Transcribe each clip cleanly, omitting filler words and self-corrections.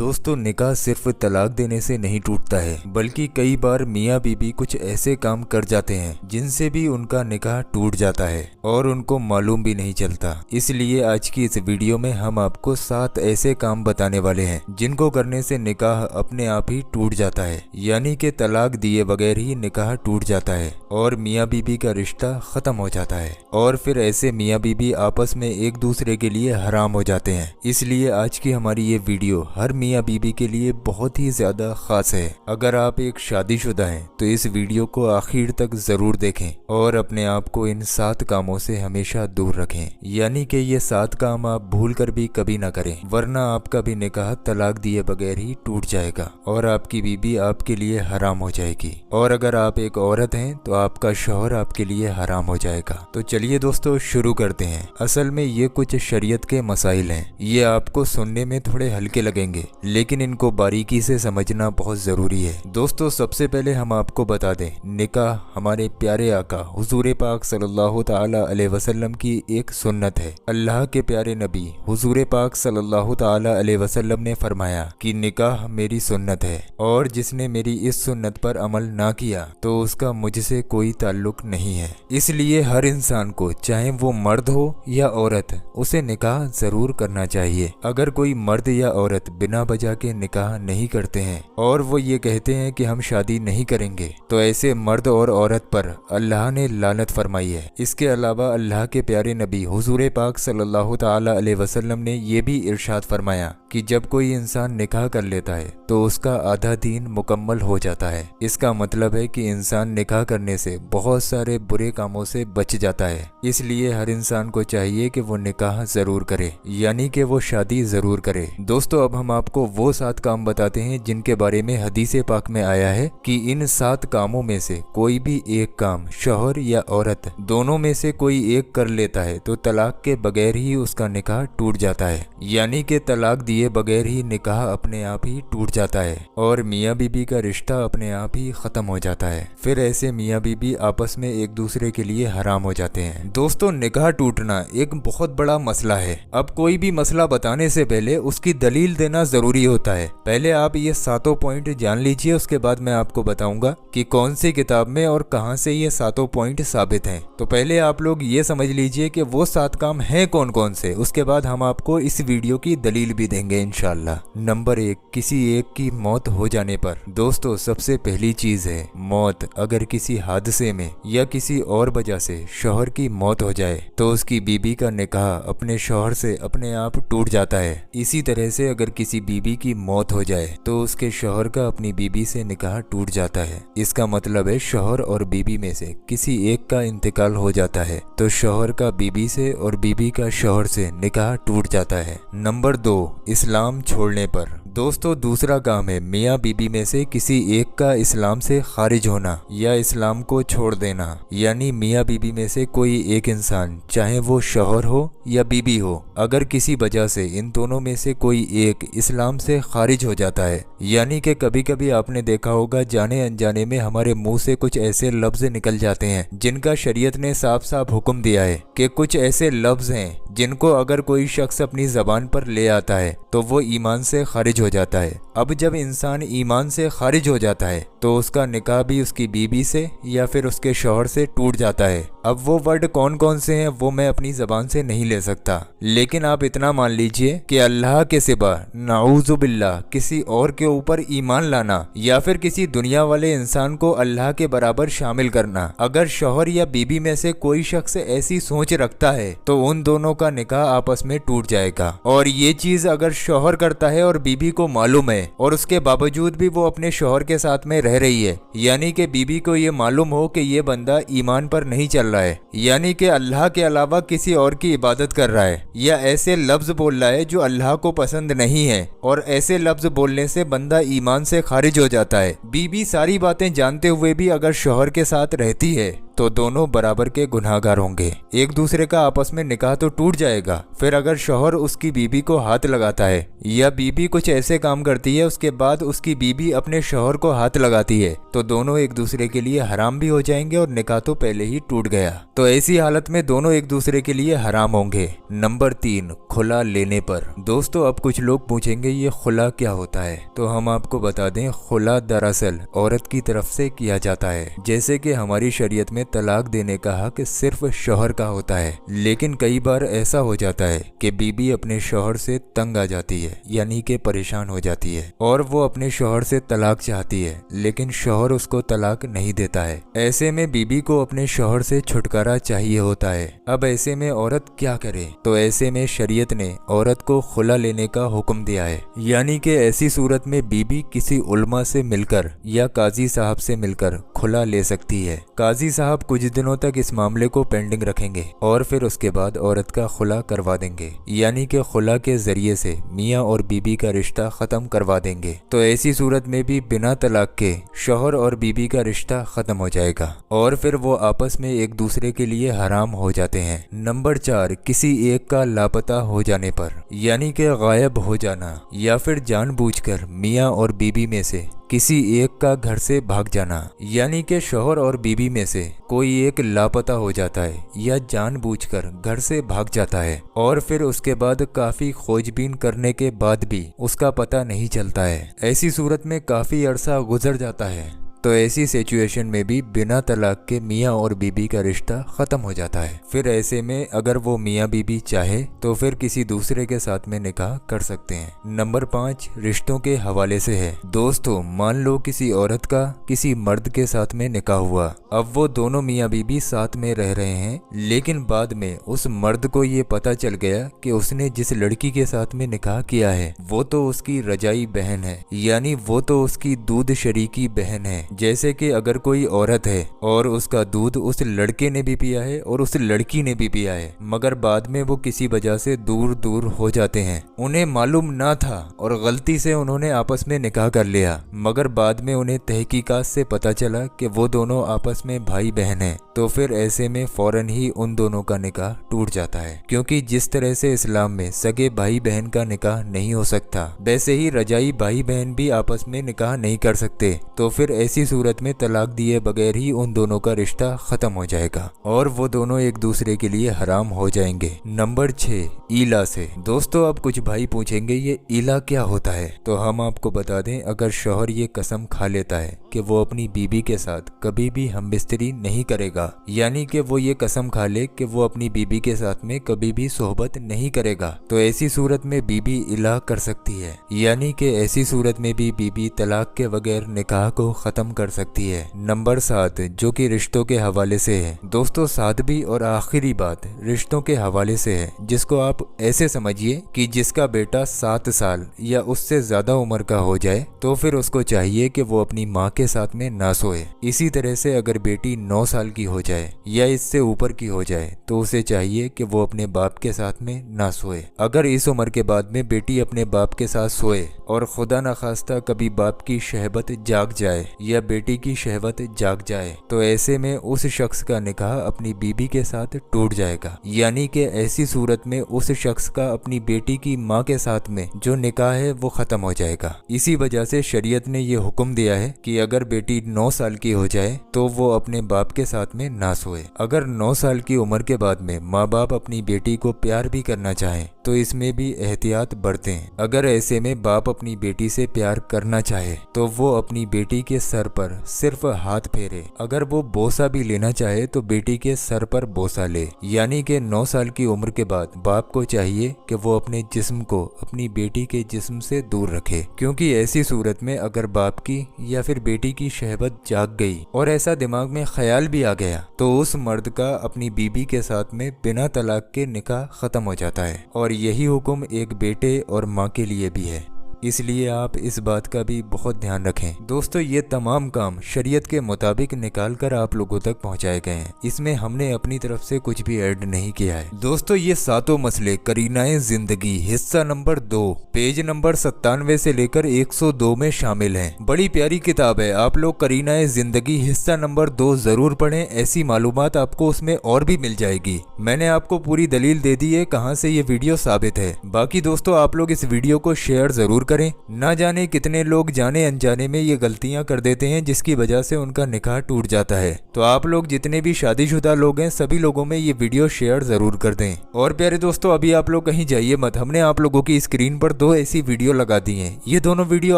दोस्तों, निकाह सिर्फ तलाक देने से नहीं टूटता है, बल्कि कई बार मियाँ बीबी कुछ ऐसे काम कर जाते हैं जिनसे भी उनका निकाह टूट जाता है और उनको मालूम भी नहीं चलता। इसलिए आज की इस वीडियो में हम आपको 7 ऐसे काम बताने वाले हैं जिनको करने से निकाह अपने आप ही टूट जाता है, यानी कि तलाक दिए बगैर ही निकाह टूट जाता है और मियाँ बीबी का रिश्ता खत्म हो जाता है और फिर ऐसे मियाँ बीबी आपस में एक दूसरे के लिए हराम हो जाते हैं। इसलिए आज की हमारी ये वीडियो हर मियाँ बीबी के लिए बहुत ही ज्यादा खास है। अगर आप एक शादीशुदा हैं तो इस वीडियो को आखिर तक जरूर देखें और अपने आप को इन 7 कामों से हमेशा दूर रखें, यानी कि ये 7 काम आप भूल कर भी कभी ना करें, वरना आपका भी निकाह तलाक दिए बगैर ही टूट जाएगा और आपकी बीबी आपके लिए हराम हो जाएगी। और अगर आप एक औरत हैं तो आपका शौहर आपके लिए हराम हो जाएगा। तो चलिए दोस्तों शुरू करते हैं। असल में ये कुछ शरीयत के मसाइल हैं। ये आपको सुनने में थोड़े हल्के लगेंगे, लेकिन इनको बारीकी से समझना बहुत जरूरी है। दोस्तों, सबसे पहले हम आपको बता दें, निकाह हमारे प्यारे आका हुजूर पाक सल्लल्लाहु ताला अलैहि वसल्लम की एक सुन्नत है। अल्लाह के प्यारे नबी हुजूर पाक सल्लल्लाहु ताला अलैहि वसल्लम ने फरमाया कि निकाह मेरी सुन्नत है और जिसने मेरी इस सुन्नत पर अमल ना किया तो उसका मुझसे कोई ताल्लुक नहीं है। इसलिए हर इंसान को, चाहे वो मर्द हो या औरत, उसे निकाह जरूर करना चाहिए। अगर कोई मर्द या औरत बिना वजह के निकाह नहीं करते हैं और वो ये कहते हैं कि हम शादी नहीं करेंगे, तो ऐसे मर्द और औरत पर अल्लाह ने लानत फरमाई है। इसके अलावा अल्लाह के प्यारे नबी हुजूर पाक सल्लल्लाहु ताला अलैहि वसल्लम ने ये भी इरशाद फरमाया कि जब कोई इंसान निकाह कर लेता है तो उसका आधा दीन मुकम्मल हो जाता है। इसका मतलब है कि इंसान निकाह करने से बहुत सारे बुरे कामों से बच जाता है। इसलिए हर इंसान को चाहिए कि वो निकाह जरूर करे, यानी कि वो शादी जरूर करे। दोस्तों, अब हम आपको वो 7 काम बताते हैं जिनके बारे में हदीसे पाक में आया है कि इन 7 कामों में से कोई भी एक काम शौहर या औरत दोनों में से कोई एक कर लेता है तो तलाक के बगैर ही उसका निकाह टूट जाता है, यानी कि तलाक दिए बगैर ही निकाह अपने आप ही टूट जाता है और मियाँ बीबी का रिश्ता अपने आप ही खत्म हो जाता है। फिर ऐसे मियाँ बीबी आपस में एक दूसरे के लिए हराम हो जाते हैं। दोस्तों, निकाह टूटना एक बहुत बड़ा मसला है। अब कोई भी मसला बताने से पहले उसकी दलील देना जरूरी होता है। पहले आप ये 7 पॉइंट जान लीजिए, उसके बाद मैं आपको बताऊंगा कि कौन सी किताब में और कहां से ये 7 पॉइंट साबित हैं। तो पहले आप लोग ये समझ लीजिए कि वो 7 काम हैं कौन कौन से, उसके बाद हम आपको इस वीडियो की दलील भी देंगे इंशाल्लाह। नंबर 1, किसी एक की मौत हो जाने पर। दोस्तों, सबसे पहली चीज है मौत। अगर किसी हादसे में या किसी और वजह से शौहर की मौत हो जाए तो उसकी बीबी का निकाह अपने शौहर से अपने आप टूट जाता है। इसी तरह से अगर किसी बीबी की मौत हो जाए तो उसके शौहर का अपनी बीबी से निकाह टूट जाता है। इसका मतलब है शौहर और बीबी में से किसी एक का इंतकाल हो जाता है तो शौहर का बीबी से और बीबी का शौहर से निकाह टूट जाता है। नंबर 2, इस्लाम छोड़ने पर। दोस्तों, दूसरा काम है मियाँ बीबी में से किसी एक का इस्लाम से खारिज होना या इस्लाम को छोड़ देना, यानी मियाँ बीबी में से कोई एक इंसान, चाहे वो शौहर हो या बीबी हो, अगर किसी वजह से इन दोनों में से कोई एक इस्लाम से खारिज हो जाता है, यानी कि कभी कभी आपने देखा होगा जाने अनजाने में हमारे मुंह से कुछ ऐसे लफ्ज निकल जाते हैं जिनका शरीयत ने साफ साफ हुक्म दिया है कि कुछ ऐसे लफ्ज हैं जिनको अगर कोई शख्स अपनी जबान पर ले आता है तो वो ईमान से खारिज हो जाता है। अब जब इंसान ईमान से खारिज हो जाता है तो उसका निकाह भी उसकी बीबी से या फिर उसके शौहर से टूट जाता है। अब वो वर्ड कौन कौन से हैं वो मैं अपनी जबान से नहीं ले सकता, लेकिन आप इतना मान लीजिए कि अल्लाह के सिवा नाऊज़ु बिल्लाह किसी और के ऊपर ईमान लाना या फिर किसी दुनिया वाले इंसान को अल्लाह के बराबर शामिल करना। अगर शौहर या बीबी में से कोई शख्स ऐसी सोच रखता है तो उन दोनों का निकाह आपस में टूट जाएगा। और ये चीज अगर शौहर करता है और बीबी को मालूम है और उसके बावजूद भी वो अपने शौहर के साथ में रह रही है, यानी कि बीबी को ये मालूम हो कि ये बंदा ईमान पर नहीं चल रहा है, यानी कि अल्लाह के अलावा किसी और की इबादत कर रहा है या ऐसे लफ्ज बोल रहा है जो अल्लाह को पसंद नहीं है, और ऐसे लफ्ज बोलने से बंदा ईमान से खारिज हो जाता है। बीबी सारी बातें जानते हुए भी अगर शौहर के साथ रहती है तो दोनों बराबर के गुनहगार होंगे। एक दूसरे का आपस में निकाह तो टूट जाएगा। फिर अगर शौहर उसकी बीबी को हाथ लगाता है या बीबी कुछ ऐसे काम करती है उसके बाद उसकी बीबी अपने शौहर को हाथ लगाती है तो दोनों एक दूसरे के लिए हराम भी हो जाएंगे और निकाह तो पहले ही टूट गया। तो ऐसी हालत में दोनों एक दूसरे के लिए हराम होंगे। नंबर 3, खुला लेने पर। दोस्तों अब कुछ लोग पूछेंगे ये खुला क्या होता है, तो हम आपको बता दें खुला दरअसल औरत की तरफ से किया जाता है। जैसे कि हमारी शरीयत में तलाक देने का हक सिर्फ शौहर का होता है, लेकिन कई बार ऐसा हो जाता है कि बीबी अपने शौहर से तंग आ जाती है, यानी कि परेशान हो जाती है और वो अपने शौहर से तलाक चाहती है, लेकिन शौहर उसको तलाक नहीं देता है। ऐसे में बीबी को अपने शौहर से छुटकारा चाहिए होता है। अब ऐसे में औरत क्या करे, तो ऐसे में शरीयत ने औरत को खुला लेने का हुक्म दिया है, यानी कि ऐसी सूरत में बीबी किसी उलमा से मिलकर या काजी साहब से मिलकर खुला ले सकती है। काजी साहब कुछ दिनों तक इस मामले को पेंडिंग रखेंगे और फिर उसके बाद औरत का खुला करवा देंगे, यानी कि खुला के जरिए से मियाँ और बीबी का रिश्ता खत्म करवा देंगे। तो ऐसी सूरत में भी बिना तलाक के शौहर और बीबी का रिश्ता खत्म हो जाएगा और फिर वो आपस में एक दूसरे के लिए हराम हो जाते हैं। नंबर 4, किसी एक का लापता हो जाने पर, यानी कि गायब हो जाना या फिर जानबूझकर मियाँ और बीबी में से किसी एक का घर से भाग जाना, यानी कि शौहर और बीबी में से कोई एक लापता हो जाता है या जानबूझकर घर से भाग जाता है और फिर उसके बाद काफी खोजबीन करने के बाद भी उसका पता नहीं चलता है। ऐसी सूरत में काफी अरसा गुजर जाता है। तो ऐसी सिचुएशन में भी बिना तलाक के मियाँ और बीबी का रिश्ता खत्म हो जाता है। फिर ऐसे में अगर वो मियाँ बीबी चाहे तो फिर किसी दूसरे के साथ में निकाह कर सकते हैं। नंबर 5, रिश्तों के हवाले से है। दोस्तों मान लो किसी औरत का किसी मर्द के साथ में निकाह हुआ, अब वो दोनों मियाँ बीबी साथ में रह रहे हैं, लेकिन बाद में उस मर्द को ये पता चल गया कि उसने जिस लड़की के साथ में निकाह किया है वो तो उसकी रजाई बहन है, यानी वो तो उसकी दूध शरीकी बहन है। जैसे कि अगर कोई औरत है और उसका दूध उस लड़के ने भी पिया है और उस लड़की ने भी पिया है, मगर बाद में वो किसी वजह से दूर दूर हो जाते हैं, उन्हें मालूम ना था और गलती से उन्होंने आपस में निकाह कर लिया, मगर बाद में उन्हें तहकीकात से पता चला कि वो दोनों आपस में भाई बहन हैं, तो फिर ऐसे में फौरन ही उन दोनों का निकाह टूट जाता है। क्योंकि जिस तरह से इस्लाम में सगे भाई बहन का निकाह नहीं हो सकता, वैसे ही रजाई भाई बहन भी आपस में निकाह नहीं कर सकते। तो फिर ऐसी सूरत में तलाक दिए बगैर ही उन दोनों का रिश्ता खत्म हो जाएगा और वो दोनों एक दूसरे के लिए हराम हो जाएंगे। नंबर 6, ईला से। दोस्तों अब कुछ भाई पूछेंगे ये ईला क्या होता है, तो हम आपको बता दें अगर शौहर ये कसम खा लेता है कि वो अपनी बीबी के साथ कभी भी हमबिस्तरी नहीं करेगा, यानी कि वो ये कसम खा ले कि वो अपनी बीबी के साथ में कभी भी सोहबत नहीं करेगा, तो ऐसी सूरत में बीबी इला कर सकती है, यानी कि ऐसी सूरत में भी बीबी तलाक के बगैर निकाह को खत्म कर सकती है। नंबर 7, जो कि रिश्तों के हवाले से है। दोस्तों 7वीं और आखिरी बात रिश्तों के हवाले से है, जिसको आप ऐसे समझिए कि जिसका बेटा 7 साल या उससे ज्यादा उम्र का हो जाए तो फिर उसको चाहिए कि वो अपनी माँ के साथ में ना सोए। इसी तरह से अगर बेटी 9 साल की हो जाए या इससे ऊपर की हो जाए तो उसे चाहिए कि वो अपने बाप के साथ में ना सोए। अगर इस उम्र के बाद में बेटी अपने बाप के साथ सोए और खुदा न खास्ता कभी बाप की शहबत जाग जाए या बेटी की शहवत जाग जाए तो ऐसे में उस शख्स का निकाह अपनी बीबी के साथ टूट जाएगा, यानी कि ऐसी सूरत में उस शख्स का अपनी बेटी की माँ के साथ में जो निकाह है वो खत्म हो जाएगा। इसी वजह से शरीयत ने ये हुक्म दिया है कि अगर बेटी 9 साल की हो जाए तो वो अपने बाप के साथ में ना सोए। अगर 9 साल की उम्र के बाद में माँ बाप अपनी बेटी को प्यार भी करना चाहें तो इसमें भी एहतियात बरतें। अगर ऐसे में बाप अपनी बेटी से प्यार करना चाहे तो वो अपनी बेटी के सर पर सिर्फ हाथ फेरे। अगर वो बोसा भी लेना चाहे तो बेटी के सर पर बोसा ले, यानी कि 9 साल की उम्र के बाद बाप को चाहिए कि वो अपने जिस्म को अपनी बेटी के जिस्म से दूर रखे, क्योंकि ऐसी सूरत में अगर बाप की या फिर बेटी की शहवत जाग गई और ऐसा दिमाग में ख्याल भी आ गया तो उस मर्द का अपनी बीबी के साथ में बिना तलाक के निकाह खत्म हो जाता है। और यही हुक्म एक बेटे और माँ के लिए भी है। इसलिए आप इस बात का भी बहुत ध्यान रखें। दोस्तों ये तमाम काम शरीयत के मुताबिक निकाल कर आप लोगों तक पहुंचाए गए हैं, इसमें हमने अपनी तरफ से कुछ भी ऐड नहीं किया है। दोस्तों ये सातों मसले करीनाए जिंदगी हिस्सा नंबर 2 पेज नंबर 97 से लेकर 102 में शामिल हैं। बड़ी प्यारी किताब है, आप लोग करीनाए जिंदगी हिस्सा नंबर 2 जरूर पढ़ें, ऐसी मालूमात आपको उसमें और भी मिल जाएगी। मैंने आपको पूरी दलील दे दी है कहां से ये वीडियो साबित है। बाकी दोस्तों आप लोग इस वीडियो को शेयर जरूर करें। ना जाने कितने लोग जाने अनजाने में ये गलतियां कर देते हैं जिसकी वजह से उनका निकाह टूट जाता है। तो आप लोग जितने भी शादीशुदा लोग हैं सभी लोगों में ये वीडियो शेयर जरूर कर दें। और प्यारे दोस्तों अभी आप लोग कहीं जाइए मत, हमने आप लोगों की स्क्रीन पर 2 ऐसी वीडियो लगा दी है। ये दोनों वीडियो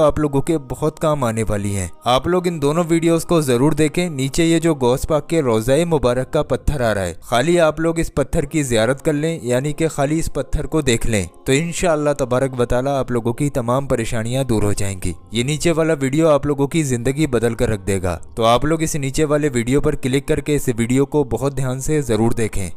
आप लोगों के बहुत काम आने वाली है। आप लोग इन दोनों वीडियोस को जरूर देखें। नीचे ये जो गौस पाक के रोज़ाए मुबारक का पत्थर आ रहा है, खाली आप लोग इस पत्थर की जियारत कर लें, यानी कि खाली इस पत्थर को देख लें तो इंशाअल्लाह तबारक व तआला आप लोगों की तमाम परेशानियां दूर हो जाएंगी। ये नीचे वाला वीडियो आप लोगों की जिंदगी बदल कर रख देगा। तो आप लोग इस नीचे वाले वीडियो पर क्लिक करके इस वीडियो को बहुत ध्यान से जरूर देखें।